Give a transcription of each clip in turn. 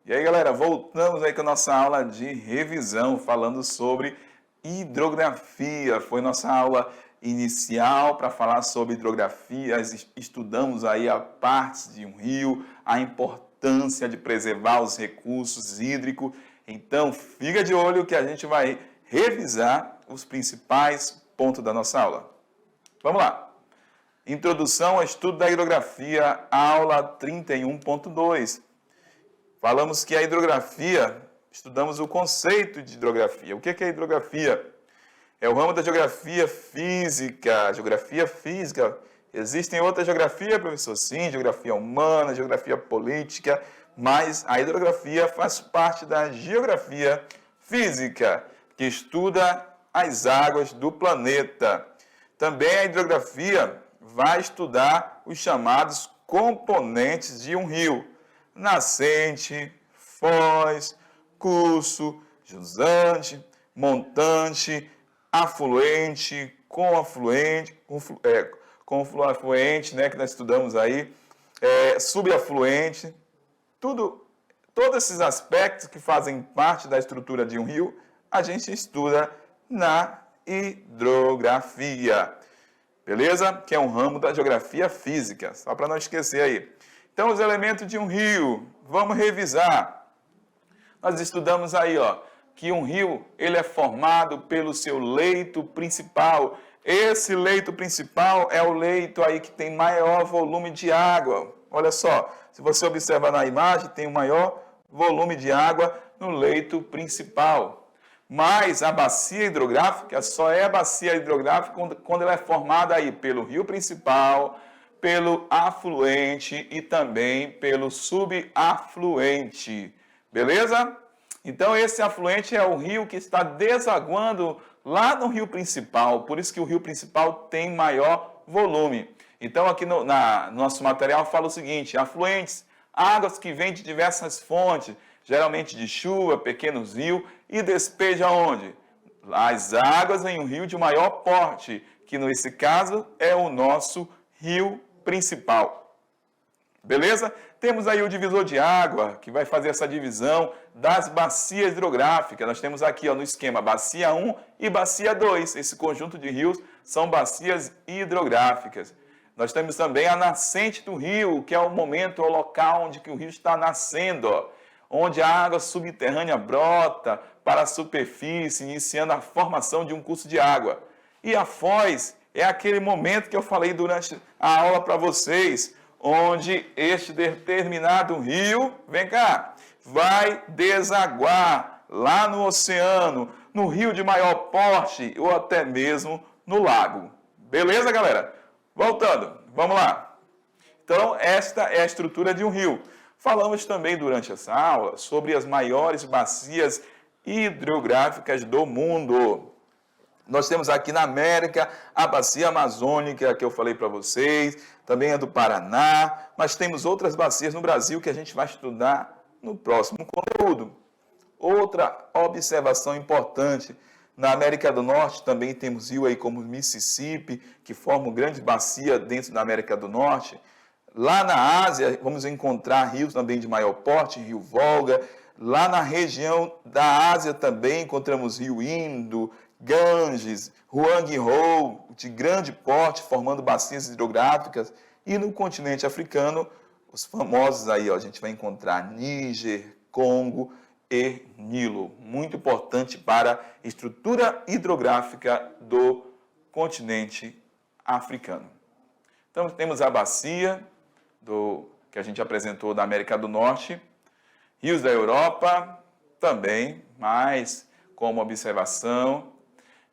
E aí, galera, voltamos aí com a nossa aula de revisão, falando sobre hidrografia. Foi nossa aula inicial para falar sobre hidrografia. Estudamos aí a parte de um rio, a importância de preservar os recursos hídricos. Então, fica de olho que a gente vai revisar os principais pontos da nossa aula. Vamos lá. Introdução ao estudo da hidrografia, aula 31.2. Falamos que a hidrografia, estudamos o conceito de hidrografia. O que é hidrografia? É o ramo da geografia física. Geografia física. Existem outras geografias, professor? Sim, geografia humana, geografia política, mas a hidrografia faz parte da geografia física, que estuda as águas do planeta. Também a hidrografia vai estudar os chamados componentes de um rio: nascente, foz, curso, jusante, montante, afluente, confluente, né, que nós estudamos aí, subafluente, todos esses aspectos que fazem parte da estrutura de um rio, a gente estuda na hidrografia. Beleza? Que é um ramo da geografia física, só para não esquecer aí. Então, os elementos de um rio, vamos revisar. Nós estudamos aí, ó, que um rio ele é formado pelo seu leito principal. Esse leito principal é o leito aí que tem maior volume de água. Olha só, se você observar na imagem, tem o maior volume de água no leito principal. Mas a bacia hidrográfica só é a bacia hidrográfica quando ela é formada aí pelo rio principal, pelo afluente e também pelo subafluente. Beleza? Então esse afluente é o rio que está desaguando lá no rio principal, por isso que o rio principal tem maior volume. Então aqui no nosso material fala o seguinte: afluentes, águas que vêm de diversas fontes, geralmente de chuva, pequenos rios, e despeja onde? As águas em um rio de maior porte, que nesse caso é o nosso rio principal. Beleza? Temos aí o divisor de água, que vai fazer essa divisão das bacias hidrográficas. Nós temos aqui, ó, no esquema bacia 1 e bacia 2. Esse conjunto de rios são bacias hidrográficas. Nós temos também a nascente do rio, que é o momento, o local onde que o rio está nascendo, ó, onde a água subterrânea brota para a superfície, iniciando a formação de um curso de água. E a foz é aquele momento que eu falei durante a aula para vocês, onde este determinado rio, vem cá, vai desaguar lá no oceano, no rio de maior porte ou até mesmo no lago. Beleza, galera? Voltando, vamos lá. Então, esta é a estrutura de um rio. Falamos também durante essa aula sobre as maiores bacias hidrográficas do mundo. Nós temos aqui na América a bacia amazônica, que eu falei para vocês, também a do Paraná, mas temos outras bacias no Brasil que a gente vai estudar no próximo conteúdo. Outra observação importante: na América do Norte também temos rio aí como o Mississippi, que forma uma grande bacia dentro da América do Norte. Lá na Ásia, vamos encontrar rios também de maior porte, rio Volga. Lá na região da Ásia também encontramos rio Indo, Ganges, Huanghe-ho, de grande porte, formando bacias hidrográficas. E no continente africano, os famosos aí, ó, a gente vai encontrar Níger, Congo e Nilo. Muito importante para a estrutura hidrográfica do continente africano. Então, temos a bacia que a gente apresentou da América do Norte, rios da Europa também, mas como observação,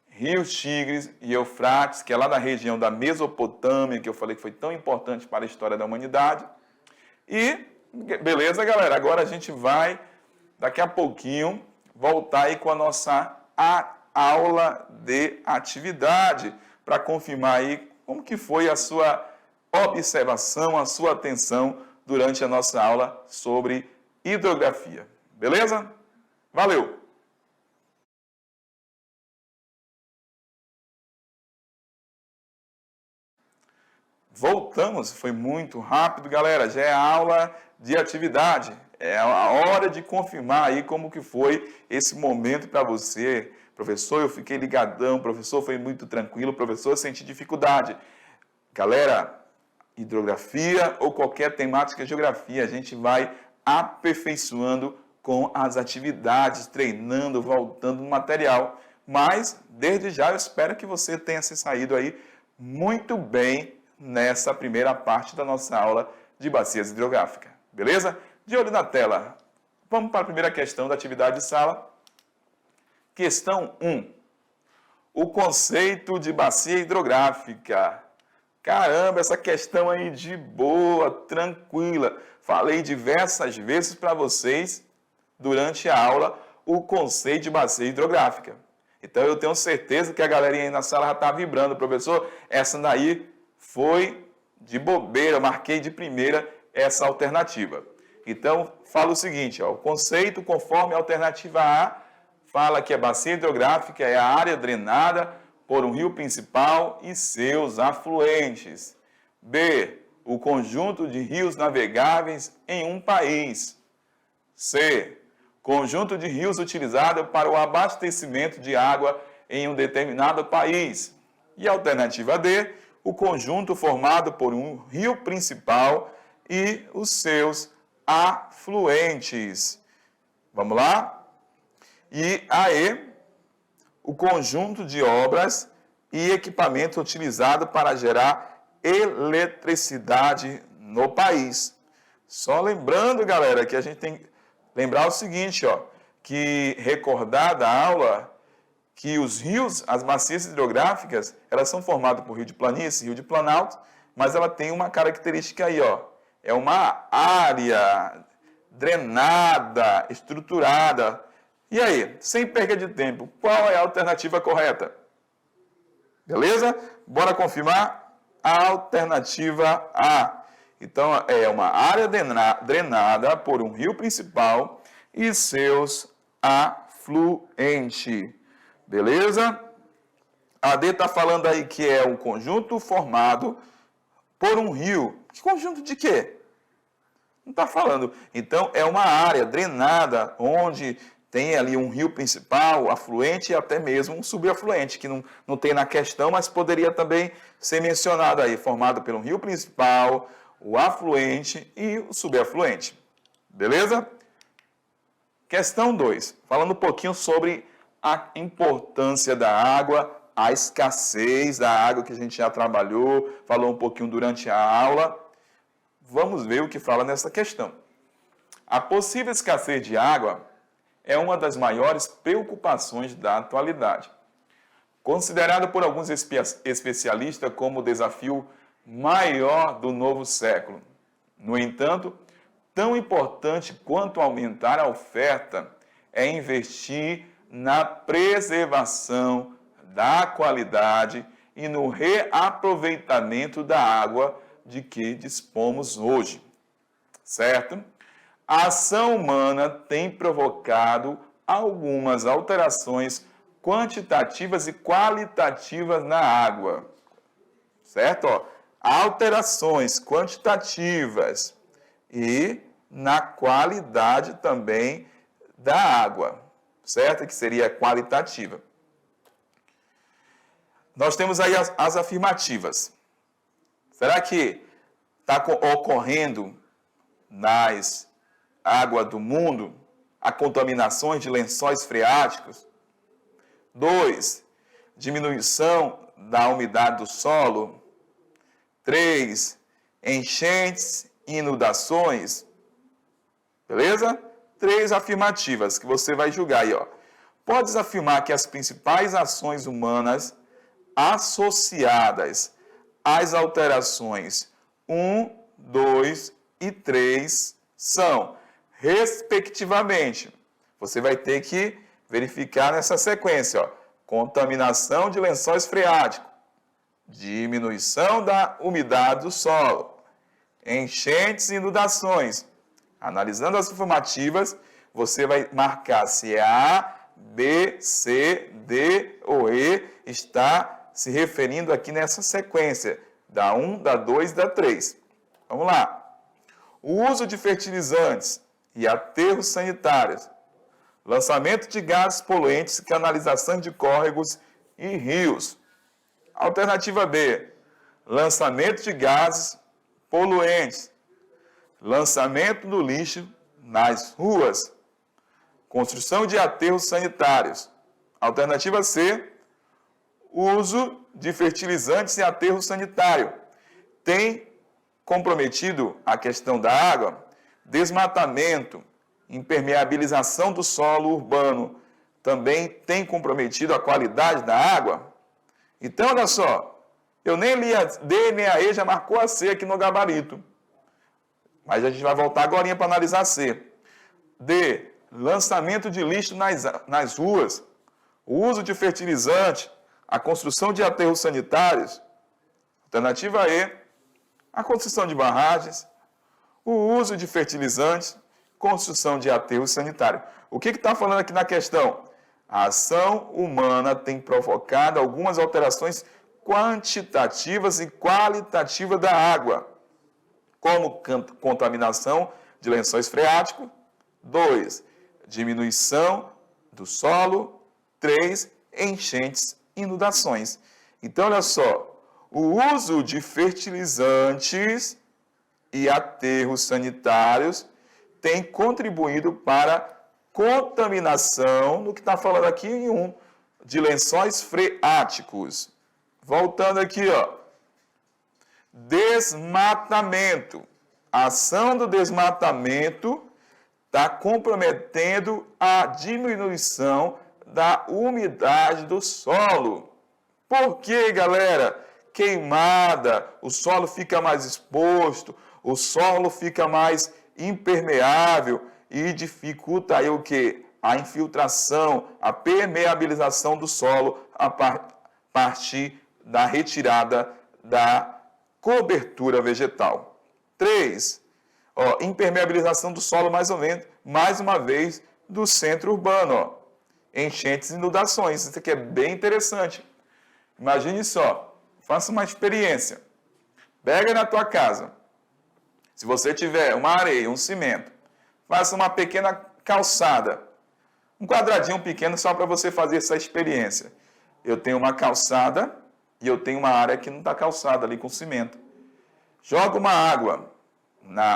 rios Tigres e Eufrates, que é lá da região da Mesopotâmia, que eu falei que foi tão importante para a história da humanidade. E, beleza, galera, agora a gente vai, daqui a pouquinho, voltar aí com a nossa aula de atividade, para confirmar aí como que foi a sua observação, a sua atenção durante a nossa aula sobre hidrografia. Beleza? Valeu! Voltamos, foi muito rápido, galera. Já é a aula de atividade. É a hora de confirmar aí como que foi esse momento para você. Professor, eu fiquei ligadão, professor, foi muito tranquilo, professor, eu senti dificuldade. Galera, hidrografia ou qualquer temática de geografia, a gente vai aperfeiçoando com as atividades, treinando, voltando no material. Mas, desde já, eu espero que você tenha se saído aí muito bem nessa primeira parte da nossa aula de bacias hidrográficas. Beleza? De olho na tela. Vamos para a primeira questão da atividade de sala. Questão 1. O conceito de bacia hidrográfica. Caramba, essa questão aí de boa, tranquila. Falei diversas vezes para vocês, durante a aula, o conceito de bacia hidrográfica. Então, eu tenho certeza que a galerinha aí na sala já está vibrando. Professor, essa daí foi de bobeira, eu marquei de primeira essa alternativa. Então, fala o seguinte, ó, o conceito conforme a alternativa A, fala que a bacia hidrográfica é a área drenada por um rio principal e seus afluentes. B, o conjunto de rios navegáveis em um país. C, conjunto de rios utilizado para o abastecimento de água em um determinado país. E a alternativa D, o conjunto formado por um rio principal e os seus afluentes. Vamos lá? E a E, o conjunto de obras e equipamento utilizado para gerar eletricidade no país. Só lembrando, galera, que a gente tem que lembrar o seguinte, ó, que recordar da aula que os rios, as bacias hidrográficas, elas são formadas por rio de planície, rio de planalto, mas ela tem uma característica aí, ó, é uma área drenada, estruturada. E aí, sem perda de tempo, qual é a alternativa correta? Beleza? Bora confirmar? A alternativa A. Então, é uma área drenada por um rio principal e seus afluentes. Beleza? A D está falando aí que é um conjunto formado por um rio. Que conjunto de quê? Não está falando. Então, é uma área drenada onde tem ali um rio principal, afluente e até mesmo um subafluente, que não tem na questão, mas poderia também ser mencionado aí, formado pelo rio principal, o afluente e o subafluente. Beleza? Questão 2. Falando um pouquinho sobre a importância da água, a escassez da água que a gente já trabalhou, falou um pouquinho durante a aula. Vamos ver o que fala nessa questão. A possível escassez de água é uma das maiores preocupações da atualidade. Considerado por alguns especialistas como o desafio maior do novo século. No entanto, tão importante quanto aumentar a oferta é investir na preservação da qualidade e no reaproveitamento da água de que dispomos hoje. Certo? A ação humana tem provocado algumas alterações quantitativas e qualitativas na água. Certo? Ó, alterações quantitativas e na qualidade também da água. Certo? Que seria qualitativa. Nós temos aí as afirmativas. Será que está ocorrendo nas águas do mundo a contaminações de lençóis freáticos? 2. Diminuição da umidade do solo. 3. Enchentes e inundações. Beleza? 3 afirmativas que você vai julgar aí, ó. Podes afirmar que as principais ações humanas associadas às alterações 1, 2 e 3 são, respectivamente, você vai ter que verificar nessa sequência, ó, contaminação de lençóis freáticos, diminuição da umidade do solo, enchentes e inundações. Analisando as afirmativas, você vai marcar se é A, B, C, D ou E está se referindo aqui nessa sequência, da 1, da 2 e da 3. Vamos lá. O uso de fertilizantes e aterros sanitários, lançamento de gases poluentes, canalização de córregos e rios. Alternativa B, lançamento de gases poluentes, lançamento do lixo nas ruas, construção de aterros sanitários. Alternativa C, uso de fertilizantes em aterro sanitário. Tem comprometido a questão da água, desmatamento, impermeabilização do solo urbano, também tem comprometido a qualidade da água? Então, olha só, eu nem li a D nem a E, já marcou a C aqui no gabarito. Mas a gente vai voltar agora para analisar a C. D, lançamento de lixo nas ruas, o uso de fertilizante, a construção de aterros sanitários. Alternativa E, a construção de barragens, o uso de fertilizantes, construção de aterros sanitários. O que está falando aqui na questão? A ação humana tem provocado algumas alterações quantitativas e qualitativas da água, como contaminação de lençóis freáticos. 2, diminuição do solo. 3, enchentes, inundações. Então, olha só, o uso de fertilizantes e aterros sanitários tem contribuído para a contaminação, no que está falando aqui em 1, de lençóis freáticos. Voltando aqui, ó. Desmatamento. A ação do desmatamento está comprometendo a diminuição da umidade do solo. Por quê, galera? Queimada, o solo fica mais exposto, o solo fica mais impermeável e dificulta aí o quê? A infiltração, a permeabilização do solo a partir da retirada da cobertura vegetal. 3, impermeabilização do solo mais uma vez, do centro urbano, ó. Enchentes e inundações. Isso aqui é bem interessante. Imagine só, faça uma experiência. Pega na tua casa. Se você tiver uma areia, um cimento, faça uma pequena calçada. Um quadradinho pequeno só para você fazer essa experiência. Eu tenho uma calçada e eu tenho uma área que não está calçada ali com cimento. Joga uma água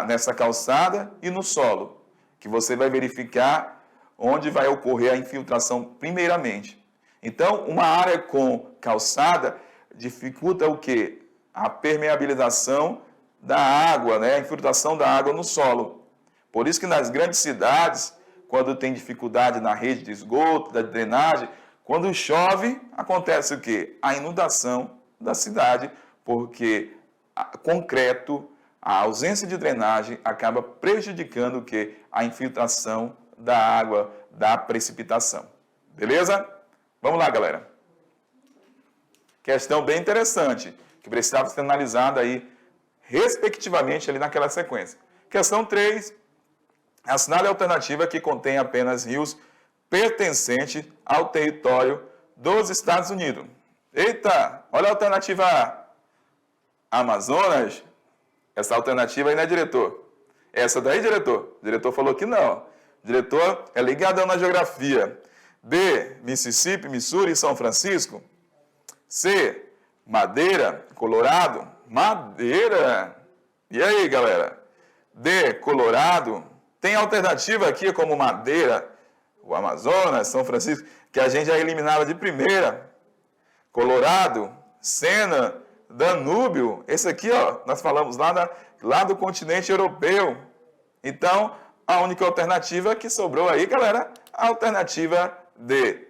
nessa calçada e no solo, que você vai verificar onde vai ocorrer a infiltração primeiramente. Então, uma área com calçada dificulta o quê? A permeabilização da água, né? A infiltração da água no solo. Por isso que nas grandes cidades, quando tem dificuldade na rede de esgoto, da drenagem, quando chove, acontece o quê? A inundação da cidade, porque concreto, a ausência de drenagem acaba prejudicando o quê? A infiltração da água, da precipitação. Beleza? Vamos lá, galera. Questão bem interessante, que precisava ser analisada aí, respectivamente, ali naquela sequência. Questão 3. Assinale a alternativa que contém apenas rios pertencentes ao território dos Estados Unidos. Eita, olha a alternativa A. Amazonas. Essa alternativa aí, né, diretor? Essa daí, diretor? O diretor falou que não. O diretor é ligadão na geografia. B, Mississippi, Missouri e São Francisco. C, Madeira, Colorado. Madeira. E aí, galera? D, Colorado. Tem alternativa aqui como Madeira, o Amazonas, São Francisco, que a gente já eliminava de primeira. Colorado, Sena, Danúbio. Esse aqui, ó, nós falamos lá do continente europeu. Então, a única alternativa que sobrou aí, galera, a alternativa D.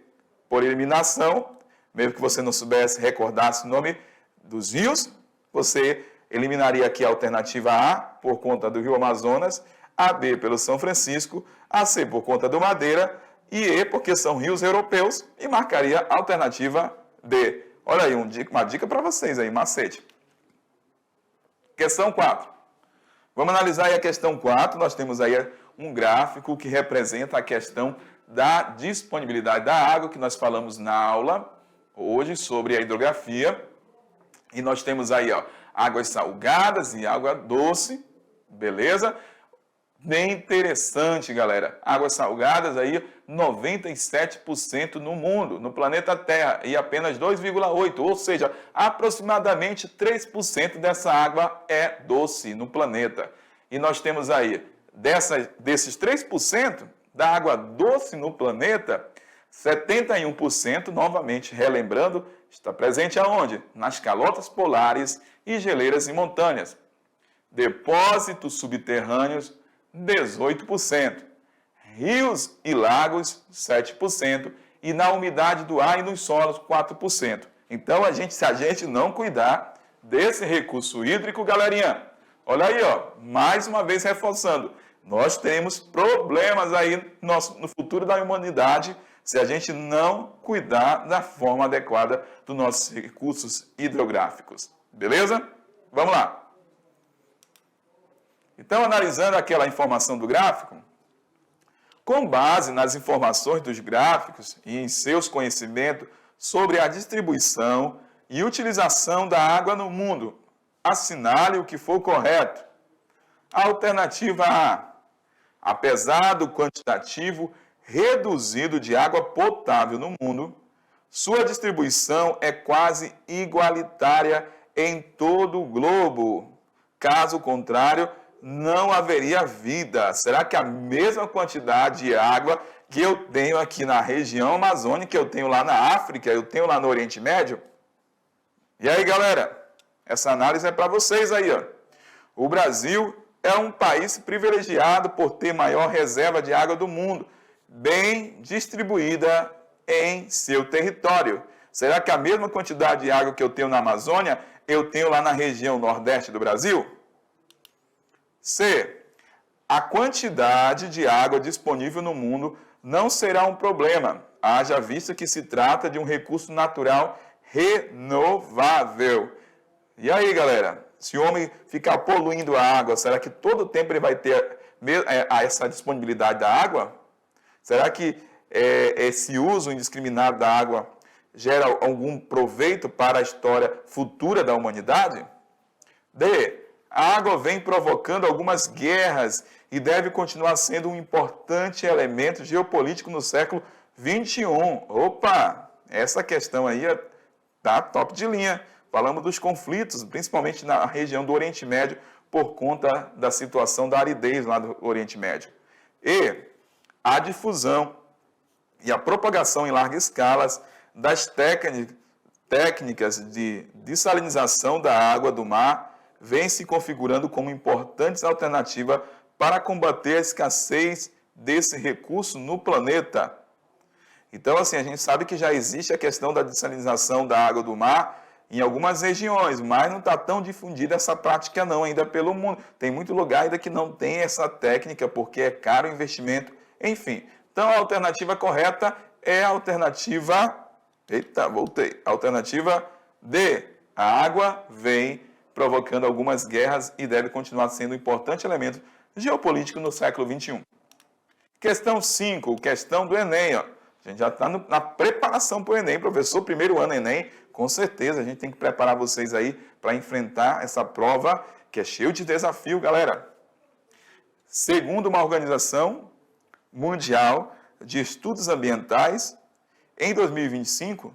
Por eliminação, mesmo que você não soubesse, recordasse o nome dos rios, você eliminaria aqui a alternativa A, por conta do Rio Amazonas, a B pelo São Francisco, a C por conta do Madeira e E porque são rios europeus e marcaria a alternativa D. Olha aí, uma dica para vocês aí, macete. Questão 4. Vamos analisar aí a questão 4. Nós temos aí um gráfico que representa a questão da disponibilidade da água, que nós falamos na aula hoje sobre a hidrografia. E nós temos aí, ó, águas salgadas e água doce, beleza? Bem interessante, galera. Águas salgadas aí, 97% no mundo, no planeta Terra, e apenas 2,8%, ou seja, aproximadamente 3% dessa água é doce no planeta. E nós temos aí, desses 3% da água doce no planeta, 71%, novamente relembrando, está presente aonde? Nas calotas polares e geleiras e montanhas. Depósitos subterrâneos, 18%. Rios e lagos, 7%. E na umidade do ar e nos solos, 4%. Então, se a gente não cuidar desse recurso hídrico, galerinha, olha aí, ó, mais uma vez reforçando, nós temos problemas aí no futuro da humanidade se a gente não cuidar da forma adequada dos nossos recursos hidrográficos. Beleza? Vamos lá. Então, analisando aquela informação do gráfico, com base nas informações dos gráficos e em seus conhecimentos sobre a distribuição e utilização da água no mundo, assinale o que for correto. Alternativa A. Apesar do quantitativo reduzido de água potável no mundo, sua distribuição é quase igualitária em todo o globo. Caso contrário, não haveria vida. Será que a mesma quantidade de água que eu tenho aqui na região amazônica, eu tenho lá na África, eu tenho lá no Oriente Médio? E aí, galera, essa análise é para vocês aí, ó. O Brasil é um país privilegiado por ter maior reserva de água do mundo, bem distribuída em seu território. Será que a mesma quantidade de água que eu tenho na Amazônia, eu tenho lá na região nordeste do Brasil? C. A quantidade de água disponível no mundo não será um problema, haja vista que se trata de um recurso natural renovável. E aí, galera, se o homem ficar poluindo a água, será que todo tempo ele vai ter essa disponibilidade da água? Será que esse uso indiscriminado da água gera algum proveito para a história futura da humanidade? D. A água vem provocando algumas guerras e deve continuar sendo um importante elemento geopolítico no século XXI. Opa! Essa questão aí está top de linha. Falamos dos conflitos, principalmente na região do Oriente Médio, por conta da situação da aridez lá do Oriente Médio. E a difusão e a propagação em larga escala das técnicas de dessalinização da água do mar vem se configurando como importantes alternativas para combater a escassez desse recurso no planeta. Então, assim, a gente sabe que já existe a questão da dessalinização da água do mar em algumas regiões, mas não está tão difundida essa prática não ainda pelo mundo. Tem muito lugar ainda que não tem essa técnica, porque é caro o investimento, enfim. Então, a alternativa correta é a alternativa... A alternativa D. A água vem provocando algumas guerras e deve continuar sendo um importante elemento geopolítico no século XXI. Questão 5, questão do Enem. Ó. A gente já está na preparação para o Enem, professor, primeiro ano Enem, com certeza a gente tem que preparar vocês aí para enfrentar essa prova que é cheia de desafio, galera. Segundo uma organização mundial de estudos ambientais, em 2025,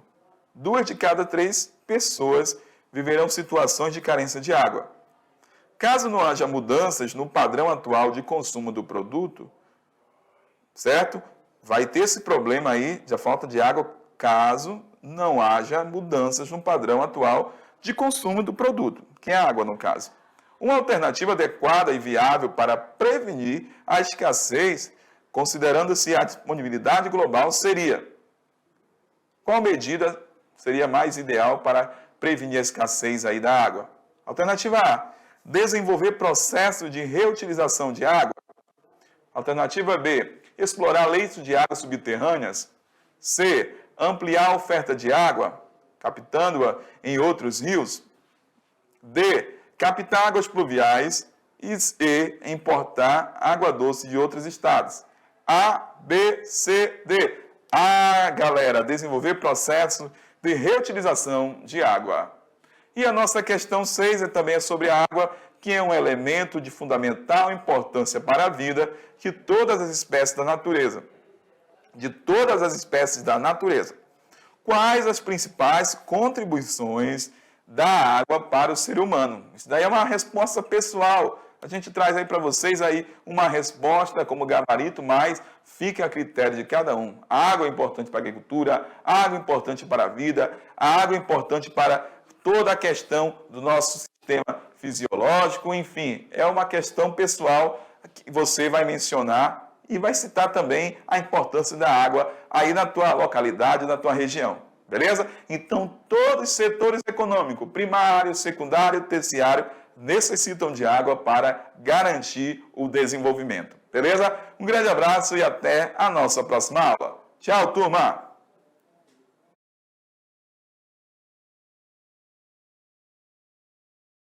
2 de cada 3 pessoas viverão situações de carência de água. Caso não haja mudanças no padrão atual de consumo do produto, certo? Vai ter esse problema aí de falta de água caso não haja mudanças no padrão atual de consumo do produto, que é a água no caso. Uma alternativa adequada e viável para prevenir a escassez, considerando-se a disponibilidade global, seria: qual medida seria mais ideal para prevenir a escassez aí da água? Alternativa A, desenvolver processo de reutilização de água. Alternativa B, explorar leitos de água subterrâneas. C, ampliar a oferta de água, captando-a em outros rios. D, captar águas pluviais. E importar água doce de outros estados. A, B, C, D. A, galera, desenvolver processo de reutilização de água. E a nossa questão 6 também é sobre a água, que é um elemento de fundamental importância para a vida de todas as espécies da natureza. Quais as principais contribuições da água para o ser humano? Isso daí é uma resposta pessoal. A gente traz aí para vocês aí uma resposta como gabarito, mas fica a critério de cada um. A água é importante para a agricultura, a água é importante para a vida, a água é importante para toda a questão do nosso sistema fisiológico, enfim, é uma questão pessoal que você vai mencionar e vai citar também a importância da água aí na tua localidade, na tua região, beleza? Então, todos os setores econômicos, primário, secundário, terciário, necessitam de água para garantir o desenvolvimento, beleza? Um grande abraço e até a nossa próxima aula. Tchau, turma!